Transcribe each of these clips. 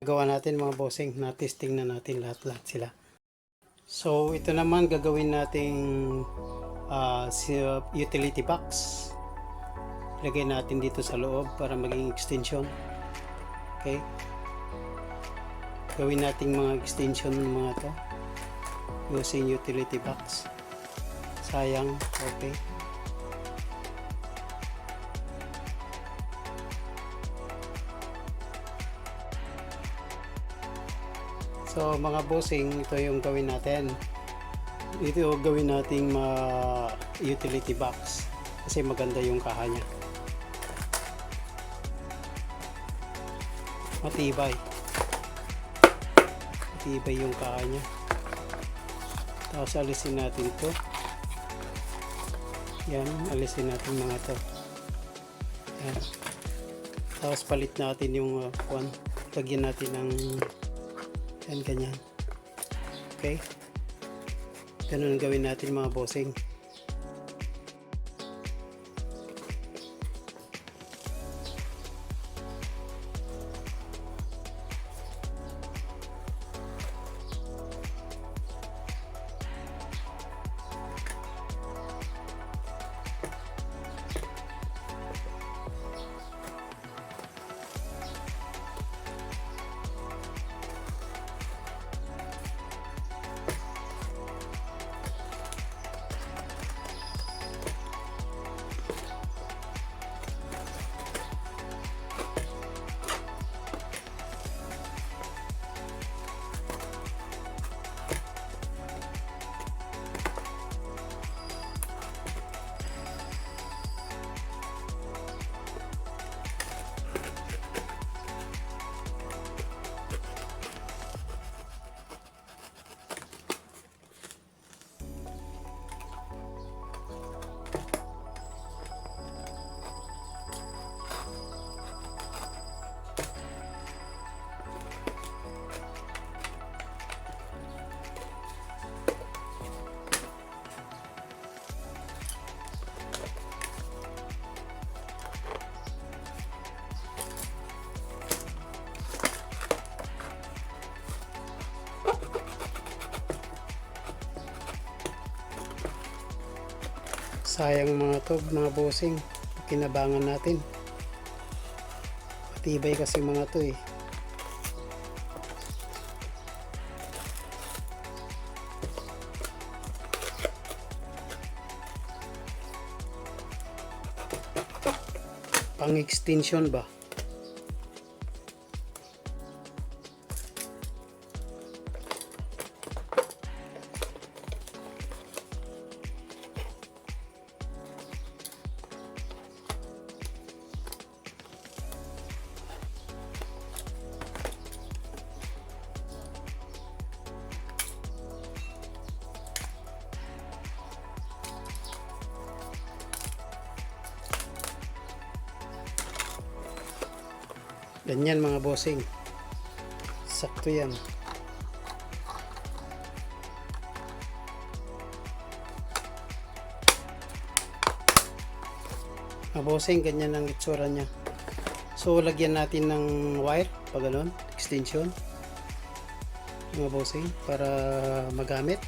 gawa natin mga bossing, na testing na natin lahat sila. So ito naman gagawin nating utility box. Lagay natin dito sa loob para maging extension. Okay, gawin nating mga extension ng mga to using utility box. Sayang. Okay, so mga bossing, ito yung gawin natin. Ito gawin nating utility box kasi maganda yung kaha nya, matibay yung kaha nya. Tapos alisin natin to, yan, alisin natin mga to, yan. Tapos palit natin yung lagyan natin ng yan, ganyan. Okay, ganun ang gawin natin mga bossing. Sayang mga to mga bossing, kinabangan natin, matibay kasi mga to eh. Pang extension ba? Ganyan mga bossing, sakto yan. Mga bossing, ganyan ang itsura nya. So lagyan natin ng wire pag ganun, extension mga bossing, para magamit.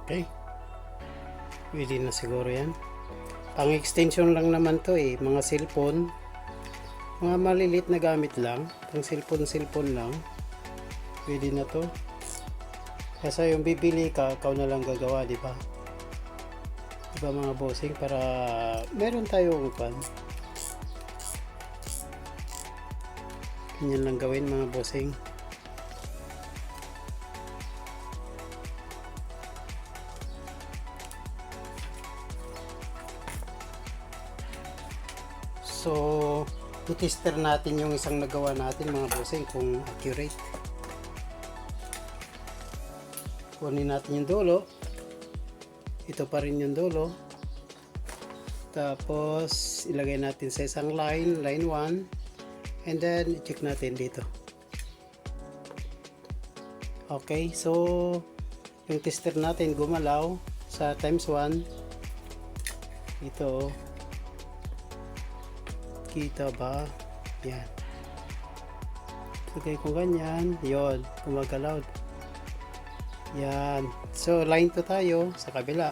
Okay. Pwede na siguro yan. Pang extension lang naman to eh. Mga cellphone. Mga malilit na gamit lang. Pang cellphone lang. Pwede na to. Kasi yung bibili ka, ikaw na lang gagawa, di ba? Di ba mga bossing? Para meron tayong pan. Ganyan lang gawin mga bossing. So, i-tester natin yung isang nagawa natin mga bossing kung accurate. Kunin natin yung dulo. Ito pa rin yung dulo. Tapos, ilagay natin sa isang line 1. And then, check natin dito. Okay, so, yung tester natin gumalaw sa times 1. Ito. Kita ba? Yan. Okay, kung ganyan, yon, gumagalaw. Yan. So, line 2 tayo sa kabila.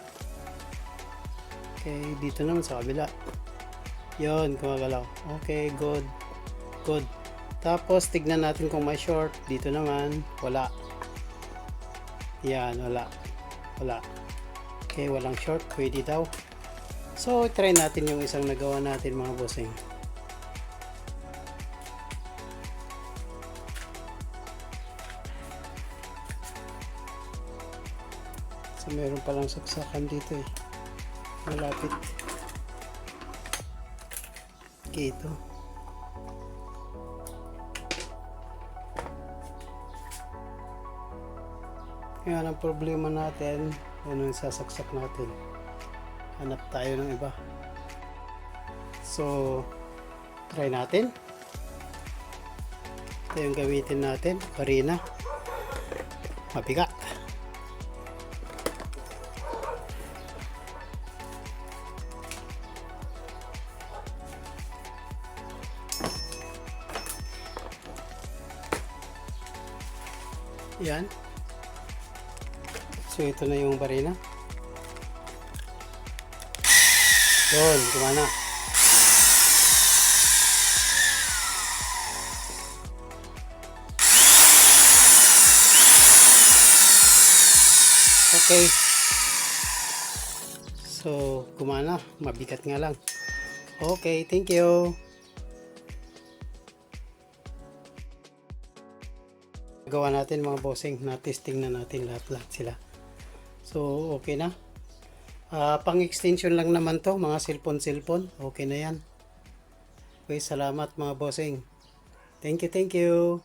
Okay, dito naman sa kabila. Yon, gumagalaw. Okay, good. Good. Tapos, tignan natin kung may short. Dito naman, wala. Yan, wala. Wala. Okay, walang short. Pwede daw. So, try natin yung isang nagawa natin mga bossing. So, meron palang saksakan dito eh. Malapit. Okay, ito. Yan ang problema natin. Yan ang sasaksak natin. Hanap tayo ng iba. So, try natin. Ito yung gamitin natin. Karina. Mabigat. Yan. So, ito na yung barina. Yun, gumana. Okay. So, gumana. Mabigat nga lang. Okay, thank you. Gawa natin mga bossing, na testing na natin lahat sila. So, okay na. Pang extension lang naman to, mga cellphone. Okay na yan. Okay, salamat mga bossing. Thank you.